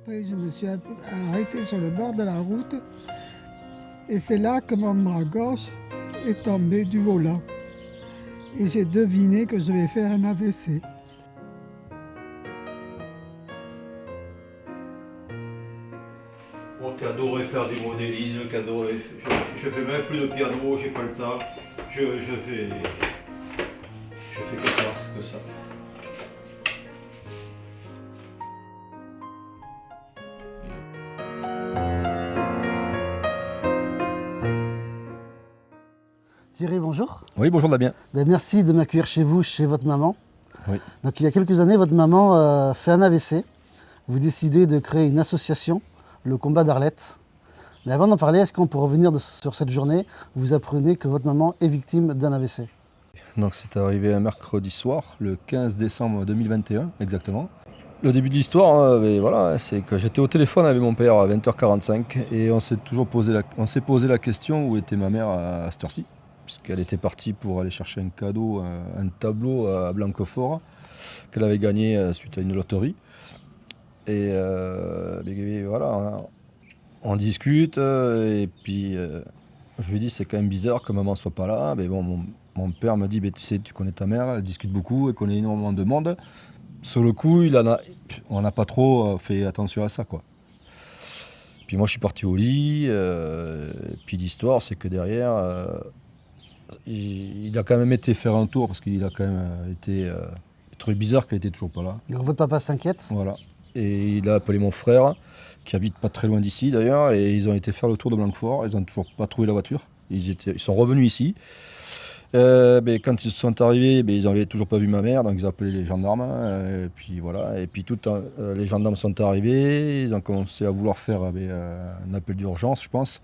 Après, je me suis arrêtée sur le bord de la route et c'est là que mon bras gauche est tombé du volant. Et j'ai deviné que je vais faire un AVC. Moi qui adorais faire du modélisme, je fais même plus de piano, j'ai pas le temps. Je fais que ça. Thierry, bonjour. Oui, bonjour Damien. Merci de m'accueillir chez vous, chez votre maman. Oui. Donc, il y a quelques années, votre maman fait un AVC. Vous décidez de créer une association, le Combat d'Arlette. Mais avant d'en parler, est-ce qu'on peut revenir sur cette journée où vous apprenez que votre maman est victime d'un AVC? Donc c'est arrivé un mercredi soir, le 15 décembre 2021 exactement. Le début de l'histoire, voilà, c'est que j'étais au téléphone avec mon père à 20h45 et on s'est posé la question où était ma mère à cette heure-ci, puisqu'elle était partie pour aller chercher un cadeau, un tableau à Blanquefort qu'elle avait gagné suite à une loterie. Et voilà, on discute et puis je lui dis c'est quand même bizarre que maman soit pas là. Mais bon, mon père me dit tu sais, tu connais ta mère, elle discute beaucoup, elle connaît énormément de monde. Sur le coup, on n'a pas trop fait attention à ça, quoi. Puis moi je suis parti au lit, puis l'histoire c'est que derrière il a quand même été faire un tour parce qu'il a quand même été trouvé bizarre qu'elle était toujours pas là. Donc, votre papa s'inquiète? Voilà. Et il a appelé mon frère, qui habite pas très loin d'ici d'ailleurs, et ils ont été faire le tour de Blanquefort. Ils n'ont toujours pas trouvé la voiture. Ils sont revenus ici. Quand ils sont arrivés, ils n'avaient toujours pas vu ma mère, donc ils ont appelé les gendarmes. Et puis voilà. Et puis les gendarmes sont arrivés, ils ont commencé à vouloir faire un appel d'urgence, je pense,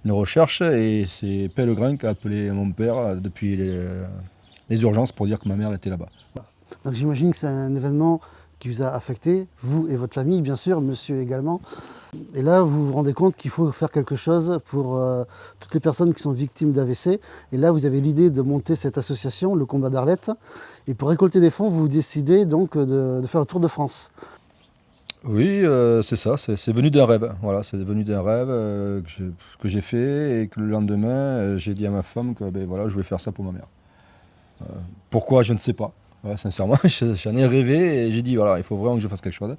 une recherche. Et c'est Pellegrin qui a appelé mon père depuis les urgences pour dire que ma mère était là-bas. Donc, j'imagine que c'est un événement qui vous a affecté, vous et votre famille, bien sûr, monsieur également. Et là, vous vous rendez compte qu'il faut faire quelque chose pour toutes les personnes qui sont victimes d'AVC. Et là, vous avez l'idée de monter cette association, le Combat d'Arlette. Et pour récolter des fonds, vous décidez donc de faire le tour de France. Oui, c'est ça, c'est venu d'un rêve. Voilà, c'est venu d'un rêve que j'ai fait et que le lendemain, j'ai dit à ma femme que voilà, je voulais faire ça pour ma mère. Pourquoi, je ne sais pas. Ouais, sincèrement, j'en ai rêvé et j'ai dit voilà, il faut vraiment que je fasse quelque chose.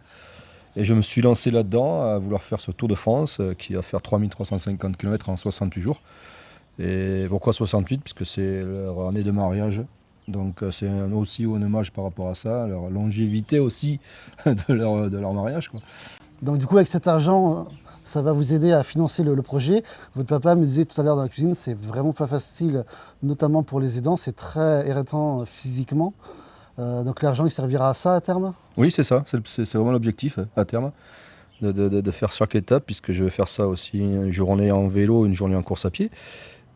Et je me suis lancé là-dedans à vouloir faire ce Tour de France qui va faire 3350 km en 68 jours. Et pourquoi 68? Puisque c'est leur année de mariage. Donc c'est aussi un hommage par rapport à ça, leur longévité aussi de leur mariage, quoi. Donc du coup, avec cet argent, ça va vous aider à financer le projet. Votre papa me disait tout à l'heure dans la cuisine, c'est vraiment pas facile, notamment pour les aidants, c'est très éreintant physiquement. Donc l'argent, il servira à ça à terme? Oui, c'est ça, c'est vraiment l'objectif à terme, de faire chaque étape, puisque je vais faire ça aussi une journée en vélo, une journée en course à pied.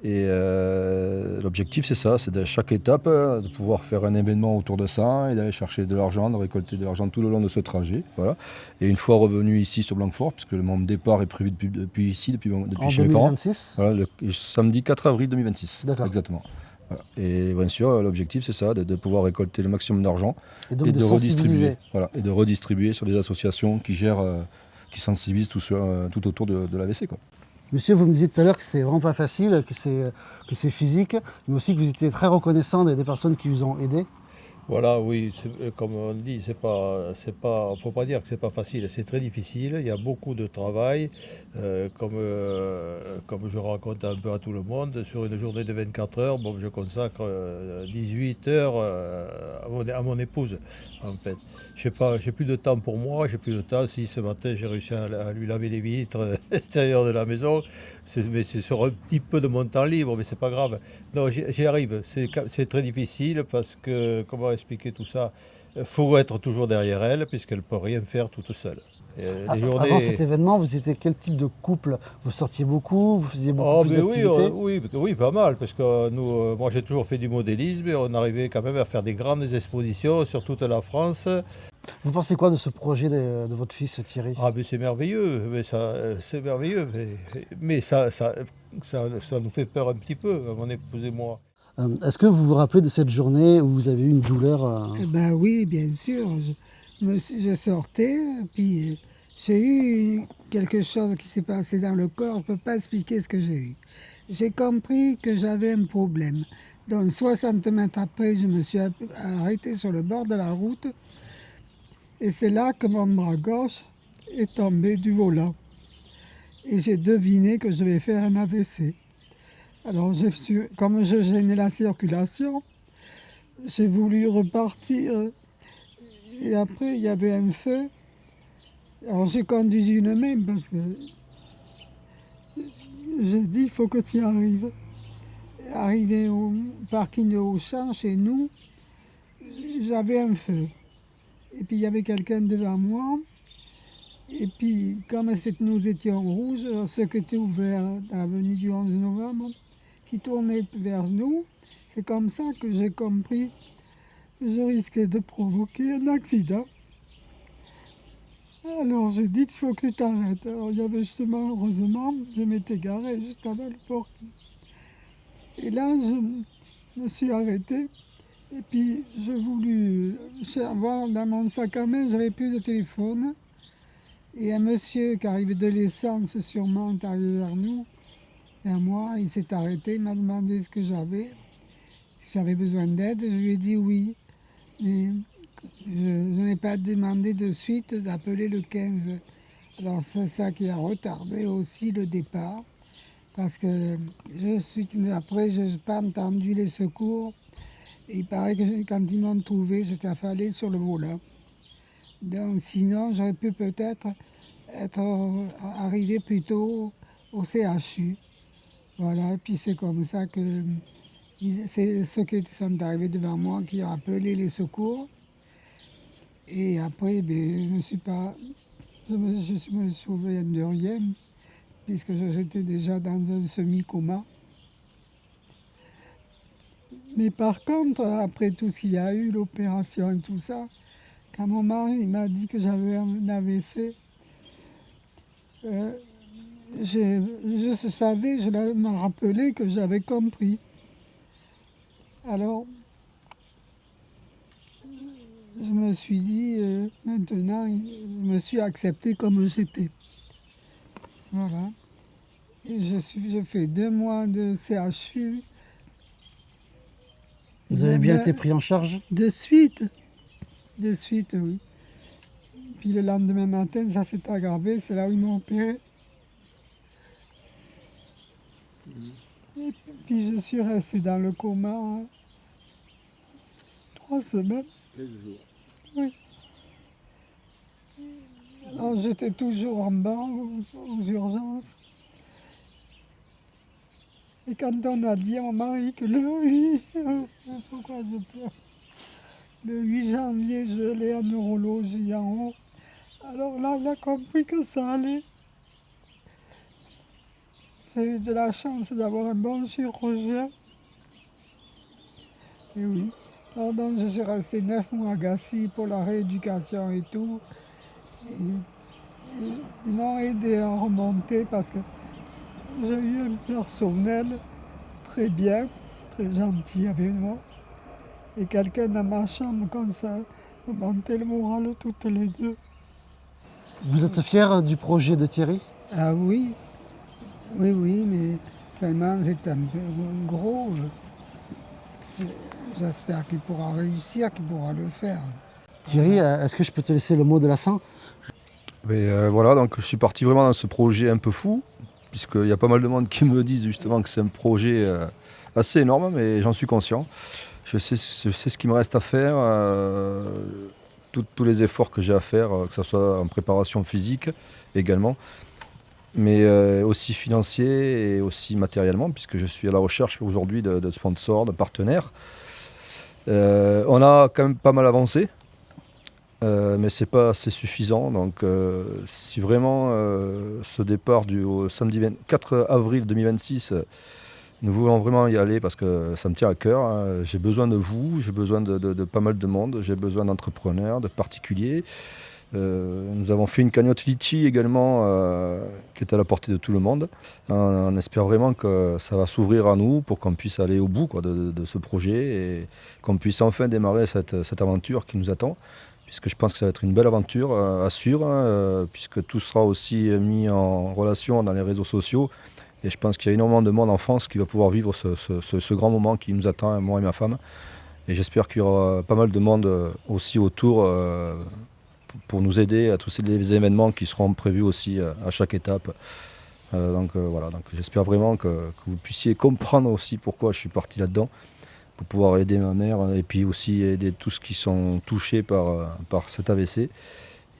Et l'objectif, c'est ça, c'est de chaque étape, de pouvoir faire un événement autour de ça et d'aller chercher de l'argent, de récolter de l'argent tout le long de ce trajet. Voilà. Et une fois revenu ici sur Blanquefort, puisque mon départ est prévu depuis ici, depuis chez mes parents. En 2026 ? Voilà, le samedi 4 avril 2026. D'accord. Exactement. Voilà. Et bien sûr, l'objectif, c'est ça, de pouvoir récolter le maximum d'argent et donc de redistribuer. sensibiliser. Voilà, et de redistribuer sur des associations qui gèrent, qui sensibilisent tout autour de l'AVC, quoi. Monsieur, vous me disiez tout à l'heure que c'est vraiment pas facile, que c'est physique, mais aussi que vous étiez très reconnaissant des personnes qui vous ont aidé. Voilà, oui, comme on dit, faut pas dire que c'est pas facile, c'est très difficile. Il y a beaucoup de travail, comme je raconte un peu à tout le monde. Sur une journée de 24 heures, bon, je consacre 18 heures à mon épouse, en fait. J'ai plus de temps pour moi, j'ai plus de temps. Si ce matin j'ai réussi à lui laver les vitres extérieures de la maison, c'est sur un petit peu de mon temps libre, mais c'est pas grave. Non, j'y arrive. C'est très difficile parce que, comment expliquer tout ça? Il faut être toujours derrière elle puisqu'elle ne peut rien faire toute seule. Avant cet événement, vous étiez quel type de couple? Vous sortiez beaucoup? Vous faisiez beaucoup plus d'activités? Oui, pas mal, parce que moi j'ai toujours fait du modélisme et on arrivait quand même à faire des grandes expositions sur toute la France. Vous pensez quoi de ce projet de votre fils Thierry? Ah, mais c'est merveilleux, c'est merveilleux, mais ça nous fait peur un petit peu, mon épouse et moi. Est-ce que vous vous rappelez de cette journée où vous avez eu une douleur Eh ben oui, bien sûr. Je sortais, puis J'ai eu quelque chose qui s'est passé dans le corps, je ne peux pas expliquer ce que j'ai eu. J'ai compris que j'avais un problème. Donc 60 mètres après, je me suis arrêté sur le bord de la route et c'est là que mon bras gauche est tombé du volant. Et j'ai deviné que je vais faire un AVC. Alors, comme je gênais la circulation, j'ai voulu repartir. Et après, il y avait un feu. Alors, j'ai conduit d'une main parce que j'ai dit, il faut que tu y arrives. Arrivé au parking de Auchan, chez nous, j'avais un feu. Et puis, il y avait quelqu'un devant moi. Et puis, comme nous étions rouges, ceux qui étaient ouverts dans l'avenue du 11 novembre, qui tournaient vers nous, c'est comme ça que j'ai compris que je risquais de provoquer un accident. Alors j'ai dit, il faut que tu t'arrêtes. Alors il y avait justement, heureusement, je m'étais garé juste avant le portique. Et là, je me suis arrêté. Et puis, j'ai voulu avoir dans mon sac à main, j'avais plus de téléphone. Et un monsieur qui arrivait de l'essence sûrement est arrivé vers nous, vers moi. Il s'est arrêté, il m'a demandé ce que j'avais, si j'avais besoin d'aide. Je lui ai dit oui. Mais je n'ai pas demandé de suite d'appeler le 15. Alors c'est ça qui a retardé aussi le départ. Parce que après, je n'ai pas entendu les secours. Et il paraît que quand ils m'ont trouvé, j'étais affalé sur le volant. Donc sinon, j'aurais pu peut-être être arrivé plus tôt au CHU. Voilà, et puis c'est comme ça que c'est ceux qui sont arrivés devant moi qui ont appelé les secours. Et après, ben, je me souviens de rien, puisque j'étais déjà dans un semi-coma. Mais par contre, après tout ce qu'il y a eu, l'opération et tout ça, quand mon mari m'a dit que j'avais un AVC, je savais, je me rappelais que j'avais compris. Alors, je me suis dit, maintenant, je me suis accepté comme j'étais. Voilà. Et j'ai fait 2 mois de CHU. Vous avez bien été pris en charge? De suite, oui. Puis le lendemain matin, ça s'est aggravé, c'est là où ils m'ont opéré. Et puis je suis resté dans le coma 3 semaines. 13 jours. Oui. Alors j'étais toujours en bas aux urgences. Et quand on a dit à mon mari que le 8, pourquoi je pleure, le 8 janvier, je l'ai en neurologie en haut, alors là, il a compris que ça allait. J'ai eu de la chance d'avoir un bon chirurgien. Et oui. Alors donc, je suis resté 9 mois à Gassy pour la rééducation et tout. Et ils m'ont aidé à remonter parce que j'ai eu un personnel très bien, très gentil avec moi. Et quelqu'un dans ma chambre comme ça, montait le moral toutes les deux. Vous êtes fier du projet de Thierry? Ah oui, oui, mais seulement c'est un peu gros. J'espère qu'il pourra réussir, qu'il pourra le faire. Thierry, est-ce que je peux te laisser le mot de la fin? Mais voilà, donc je suis parti vraiment dans ce projet un peu fou, puisqu'il y a pas mal de monde qui me disent justement que c'est un projet assez énorme, mais j'en suis conscient. Je sais ce qu'il me reste à faire, tous les efforts que j'ai à faire, que ce soit en préparation physique également, mais aussi financier et aussi matériellement, puisque je suis à la recherche aujourd'hui de sponsors, de partenaires. On a quand même pas mal avancé, mais c'est pas assez suffisant. Donc si vraiment ce départ au samedi 24 avril 2026, nous voulons vraiment y aller parce que ça me tient à cœur. Hein. J'ai besoin de vous, j'ai besoin de pas mal de monde, j'ai besoin d'entrepreneurs, de particuliers. Nous avons fait une cagnotte Litchi également qui est à la portée de tout le monde. On espère vraiment que ça va s'ouvrir à nous pour qu'on puisse aller au bout de ce projet et qu'on puisse enfin démarrer cette aventure qui nous attend. puisque je pense que ça va être une belle aventure à suivre, puisque tout sera aussi mis en relation dans les réseaux sociaux. Et je pense qu'il y a énormément de monde en France qui va pouvoir vivre ce grand moment qui nous attend, moi et ma femme. Et j'espère qu'il y aura pas mal de monde aussi autour pour nous aider à tous les événements qui seront prévus aussi à chaque étape. Voilà, donc j'espère vraiment que vous puissiez comprendre aussi pourquoi je suis parti là-dedans, pour pouvoir aider ma mère et puis aussi aider tous ceux qui sont touchés par cet AVC.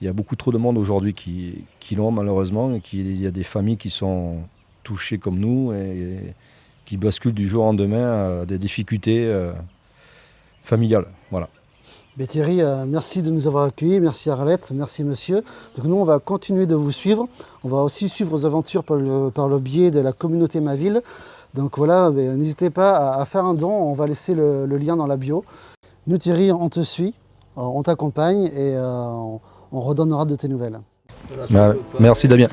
Il y a beaucoup trop de monde aujourd'hui qui l'ont malheureusement, et il y a des familles qui sont touchées comme nous et qui basculent du jour au lendemain à des difficultés familiales. Voilà. Mais Thierry, merci de nous avoir accueillis, merci Arlette, merci monsieur. Donc nous on va continuer de vous suivre, on va aussi suivre vos aventures par le biais de la communauté Ma Ville. Donc voilà, n'hésitez pas à faire un don, on va laisser le lien dans la bio. Nous Thierry, on te suit, on t'accompagne et on redonnera de tes nouvelles. Merci Damien.